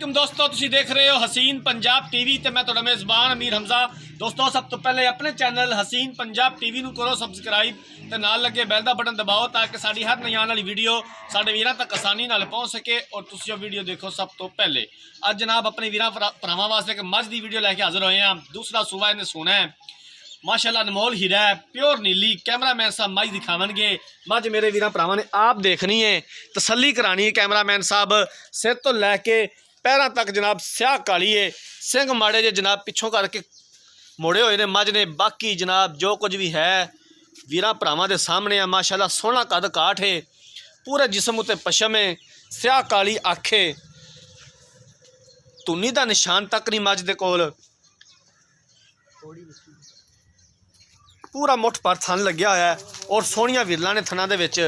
वालेकुम दोस्तों, तुसीं देख रहे हो हसीन पंजाब टीवी ते मैं तुहाडा मेज़बान अमीर हमजा। दोस्तों, सब तो पहले अपने चैनल हसीन पंजाब टीवी नूं करो सबसक्राइब ते नाल लगे बैल दा बटन दबाओ ताकि साडी हर नई आने वाली वीडियो साडे वीरां तक आसानी नाल पहुँच सके और तुसीं वीडियो देखो सब तो पहले। अज जनाब अपने वीरां भरावां वास्ते एक मझ दी वीडियो लैके हाजिर होए हैं। दूसरा सूबा इन्हें सोना है माशाअल्लाह, अनमोल हीरा है, प्योर नीली। कैमरामैन साहब मझ दिखावनगे। मझ मेरे वीरां भरावां ने आप देखनी है, तसल्ली करानी है। कैमरामैन साहब सिर तो लैके पैरों तक जनाब स्याह काली है, सिंग माड़े जे जनाब पिछों करके मोड़े हुए ने मझ ने। बाकी जनाब जो कुछ भी है वीरां भरावां दे सामने है। माशाअल्लाह सोहना कद काठ है, पूरे जिसम उत्ते पशम है, स्याह काली अख है, धुनी दा निशान तक नहीं मझ दे कोल। पूरा मुठ पर थन लग्या होया है और सोहनिया विरलां ने थना दे विच।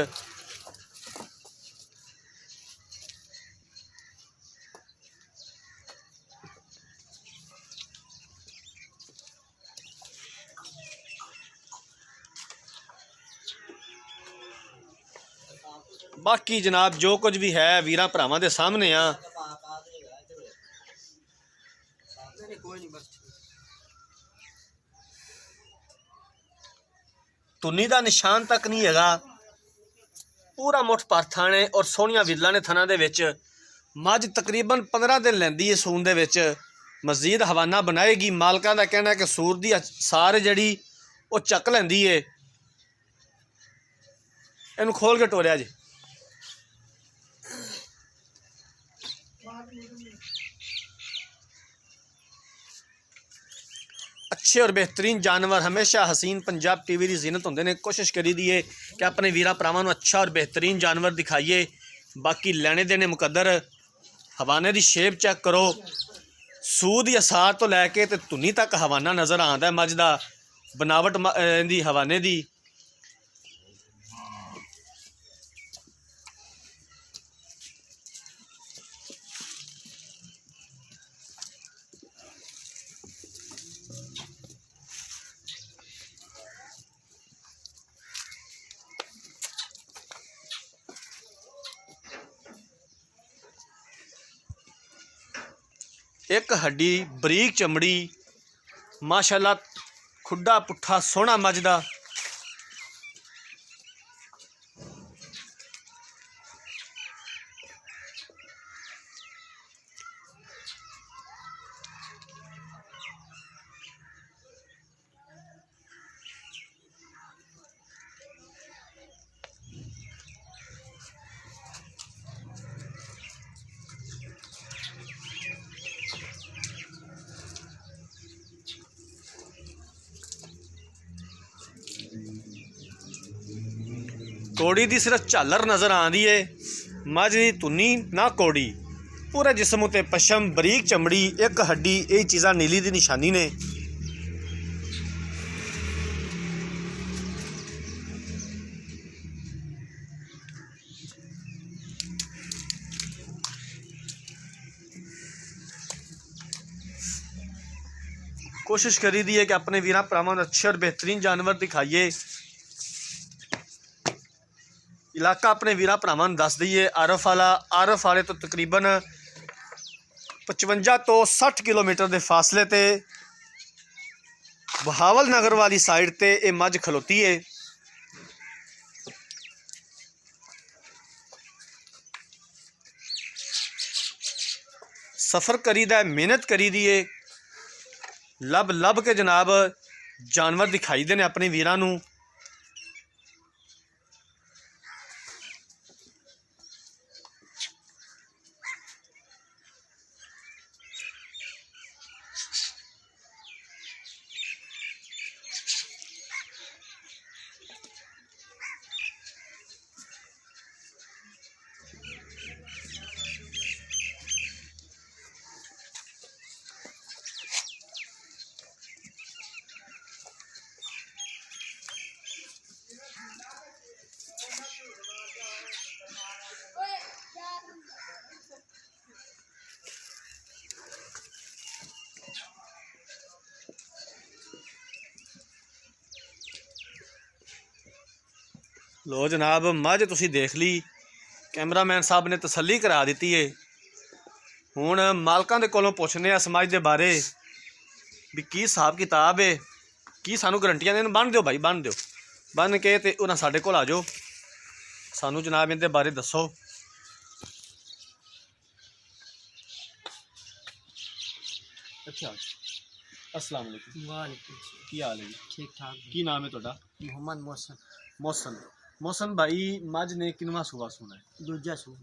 बाकी जनाब जो कुछ भी है वीरां भरावां दे सामने आ। धुनी दा निशान तक नहीं हैगा, पूरा मुठ पर थन है और सोहनिया विरलां ने थना दे विच। मझ तकरीबन 15 दिन लैंदी है सून दे विच। मजीद हवाना बनाएगी। मालकां दा कहना है कि सूर दी सार जिहड़ी वो चक लैंदी है। इहनूं खोल के टोरिया जी। अच्छे और बेहतरीन जानवर हमेशा हसीन पंजाब टीवी की जीनत होंदे ने। कोशिश करी दी है कि अपने वीरां भरावां नूं अच्छा और बेहतरीन जानवर दिखाइए। बाकी लैने देने मुकद्दर। हवाने की शेप चेक करो, सूद या सार तो लैके ते धुनी तक हवाना नज़र आंदा है मझ दा। बनावट दी हवाने दी एक हड्डी बरीक चमड़ी माशाअल्लाह, खुड्डा पुट्ठा सोहना मझ दा। कौड़ी की सिर्फ झालर नज़र आती है, मझ की धुनी ना कौड़ी। पूरे जिसम उत्ते पशम, बरीक चमड़ी, एक हड्डी, यही चीज़ां नीली की निशानी ने। कोशिश करी दी है कि अपने वीरां भरावां अच्छे और बेहतरीन जानवर दिखाइए। इलाका अपने वीरां भरावां नूं दस दईए आरफ वाले तो तकरीबन 55 तो 60 किलोमीटर के फासले ते बहावल नगर वाली साइड ते ये मझ खलोती है। सफ़र करी दा, मेहनत करी दी है, लब के जनाब जानवर दिखाई दे ने अपने वीरां नूं। लो जनाब मझ तुसी देख ली। कैमरामैन साहब ने तसल्ली करा दी है। ਹੁਣ ਮਾਲਕਾਂ ਦੇ ਕੋਲੋਂ ਪੁੱਛਨੇ ਆ ਸਮਝ ਦੇ ਬਾਰੇ ਵੀ ਕੀ ਹਿਸਾਬ ਕਿਤਾਬ ਹੈ, ਕੀ ਸਾਨੂੰ ਗਰੰਟੀਆਂ ਦੇਣ। ਬੰਨ ਦਿਓ ਭਾਈ, ਬੰਨ ਦਿਓ। ਬੰਨ ਕੇ ਤੇ ਉਹਨਾਂ ਸਾਡੇ ਕੋਲ ਆ ਜਾਓ, ਸਾਨੂੰ ਜਨਾਬ ਇਹਦੇ ਬਾਰੇ ਦੱਸੋ। ਅੱਛਾ, अस्सलाम वालेकुम। वालेकुम ਕੀ ਹਾਲ ਹੈ ਜੀ? ठीक ठाक ਕੀ ਨਾਮ ਹੈ ਤੁਹਾਡਾ? मोहम्मद मोहसन ਮੌਸਮ। ਮੌਸਮ ਭਾਈ ਮੱਝ ਨੇ ਕਿੰਨਵਾਂ ਸੂਆ ਸੁਣਾ ਹੈ? दूजा सूर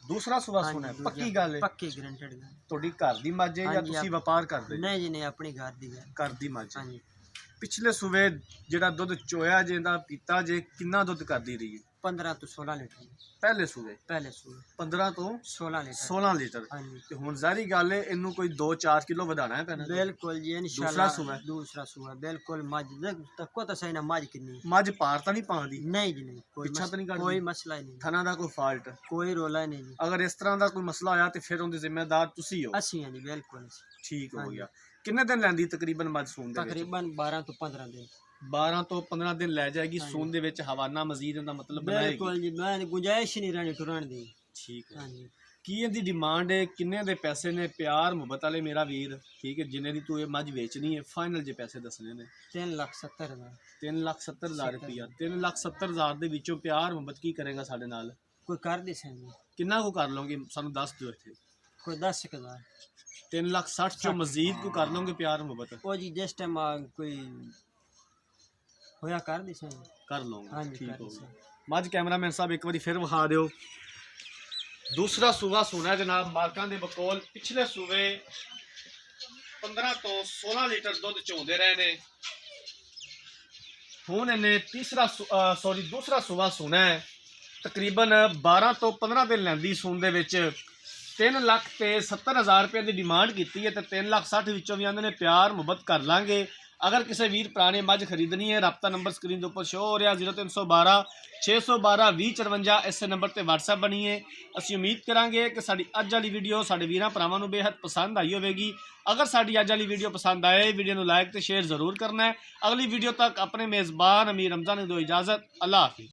ਦੂਸਰਾ ਸੂਆ ਸੁਣਾ ਹੈ? ਪੱਕੀ ਗੱਲ ਹੈ? पक्की गारंटेड गल ਤੁਹਾਡੀ ਘਰ ਦੀ ਮੱਝ ਹੈ ਜਾਂ ਹਾਂਜੀ, ਤੁਸੀਂ ਵਪਾਰ ਕਰਦੇ? नहीं जी नहीं अपनी घर दी गल ਘਰ ਦੀ ਮੱਝ। हाँ जी ਪਿਛਲੇ ਸੂਵੇ ਜਿਹੜਾ ਦੁੱਧ ਚੋਇਆ ਜੇ ਦਾ ਪੀਤਾ ਜੇ, ਕਿੰਨਾ ਦੁੱਧ ਕਰਦੀ ਰਹੀ ਹੈ? 15 तो 16 लीटर ਪਹਿਲੇ ਸੂਵੇ पहले सूर 15 ਤੋਂ 16 लीटर 16 ਲੀਟਰ। हाँ जी ਤੇ ਹੁਣ ਜ਼ਾਰੀ ਗੱਲ ਹੈ ਇਹਨੂੰ ਕੋਈ 2-4 ਕਿਲੋ ਵਧਾਣਾ ਹੈ ਪੈਣਾ। बिल्कुल जी दूसरा इंशाल्लाह सूआ है? दूसरा सूआ बिल्कुल मज तको तो सही ना मज कितनी ਮੱਝ ਪਾਰ ਤਾਂ ਨਹੀਂ ਪਾਉਂਦੀ? नहीं जी नहीं पिछा तो नहीं काटती? कोई मसला ही नहीं ਥਣਾ ਦਾ ਕੋਈ ਫਾਲਟ? कोई रोला ही नहीं जी ਅਗਰ ਇਸ ਤਰ੍ਹਾਂ ਦਾ ਕੋਈ ਮਸਲਾ ਆਇਆ ਤੇ ਫਿਰ ਉਹਦੇ ਜ਼ਿੰਮੇਦਾਰ ਤੁਸੀਂ ਹੋ। अस्सी हैं जी बिल्कुल ਠੀਕ ਹੋ ਹਾਂਜੀ। ਗਿਆ। ਕਿੰਨੇ ਦਿਨ ਲੈਂਦੀ ਤਕਰੀਬਨ ਮੱਝ ਸੂਣ ਦੇ ਵਿੱਚ? तकरीबन 12 तो 15 दिन 12 ਤੋਂ 15 ਦਿਨ ਲੈ ਜਾਏਗੀ ਹਾਂਜੀ। ਸੂਣ ਦੇ ਵਿੱਚ। ਹਵਾਨਾ ਮਜ਼ੀਦ ਇਹਦਾ ਮਤਲਬ ਬਣਾਏਗੀ। बिल्कुल जी मैं गुंजाइश ही नहीं रहनी टुरान दी ਠੀਕ ਹੈ। हाँ जी ਕੀ ਇਹਦੀ ਡਿਮਾਂਡ ਹੈ? ਕਿੰਨੇ ਦੇ ਪੈਸੇ ਨੇ? ਪਿਆਰ ਮੁਹੱਬਤ ਵਾਲੇ ਮੇਰਾ ਵੀਰ, ਠੀਕ ਹੈ, ਜਿੰਨੇ ਦੀ ਤੂੰ ਇਹ ਮੱਝ ਵੇਚਣੀ ਹੈ ਫਾਈਨਲ ਜੇ ਪੈਸੇ ਦੱਸਣੇ ਨੇ। 3,70,000 3,70,000 ਰੁਪਇਆ। 3,70,000 ਦੇ ਵਿੱਚੋਂ ਪਿਆਰ ਮੁਹੱਬਤ ਕੀ ਕਰੇਗਾ ਸਾਡੇ ਨਾਲ? कोई कर दी सही ਕਿੰਨਾ ਕੁ ਕਰ ਲਓਗੇ ਸਾਨੂੰ ਦੱਸ ਦਿਓ ਇੱਥੇ। कोई 10,000 3,60,000 ਚੋਂ ਮਜ਼ੀਦ ਕੋ ਕਰ ਲਓਗੇ ਪਿਆਰ ਮੁਹੱਬਤ? ਉਹ ਜੀ ਜਿਸ ਟਾਈਮ ਕੋਈ ਹੋਇਆ ਕਰ ਦੀ ਸਹੀ ਕਰ ਲਓਗੇ। ਹਾਂਜੀ ਠੀਕ ਕਰ ਹੋ ਦੀ ਗਿਆ। ਮੱਝ ਕੈਮਰਾਮੈਨ ਸਾਹਿਬ ਇੱਕ ਵਾਰੀ ਫਿਰ ਵਿਖਾ ਦਿਓ। ਦੂਸਰਾ ਸੂਆ ਸੋਨਾ ਜਨਾਬ ਮਾਲਕਾਂ ਦੇ ਬਕੌਲ। ਪਿਛਲੇ ਸੂਵੇ 15 ਤੋਂ 16 ਲੀਟਰ ਦੁੱਧ ਚੋਂਦੇ ਰਹੇ ਨੇ। ਹੁਣ ਇਹਨੇ ਦੂਸਰਾ ਸੂਆ ਸੋਨਾ ਹੈ। ਤਕਰੀਬਨ 12 ਤੋਂ 15 ਦਿਨ ਲੈਂਦੀ ਸੂਣ ਦੇ ਵਿੱਚ। 3,70,000 ਰੁਪਏ ਦੀ ਡਿਮਾਂਡ ਕੀਤੀ ਹੈ ਤੇ 3,60,000 ਵਿੱਚੋਂ ਵੀ ਆਂਦੇ ਨੇ ਪਿਆਰ ਮੁਹੱਬਤ ਕਰ ਲਾਂਗੇ। ਅਗਰ ਕਿਸੇ ਵੀਰ ਭਰਾ ਨੇ ਮੱਝ ਖਰੀਦਣੀ ਹੈ, ਰਾਬਤਾ ਨੰਬਰ ਸਕਰੀਨ ਦੇ ਉੱਪਰ ਸ਼ੋ ਹੋ ਰਿਹਾ 0312 612 2054। ਇਸੇ ਨੰਬਰ ਤੇ WhatsApp ਬਣੀਏ। ਅਸੀਂ ਉਮੀਦ ਕਰਾਂਗੇ ਕਿ ਸਾਡੀ ਅੱਜ ਵਾਲੀ ਵੀਡੀਓ ਸਾਡੇ ਵੀਰਾਂ ਭਰਾਵਾਂ ਨੂੰ ਬੇहद ਪਸੰਦ ਆਈ ਹੋਵੇਗੀ। ਅਗਰ ਸਾਡੀ ਅੱਜ ਵਾਲੀ ਵੀਡੀਓ ਪਸੰਦ ਆਏ, ਵੀਡੀਓ ਨੂੰ ਲਾਈਕ ਤੇ ਸ਼ੇਅਰ ਜ਼ਰੂਰ ਕਰਨਾ ਹੈ। ਅਗਲੀ ਵੀਡੀਓ ਤੱਕ ਆਪਣੇ ਮੇਜ਼ਬਾਨ ਅਮੀਰ ਹਮਜ਼ਾ ਨੂੰ ਦਿਓ ਇਜਾਜ਼ਤ। ਅੱਲਾਹ ਹਾਫਿਜ਼।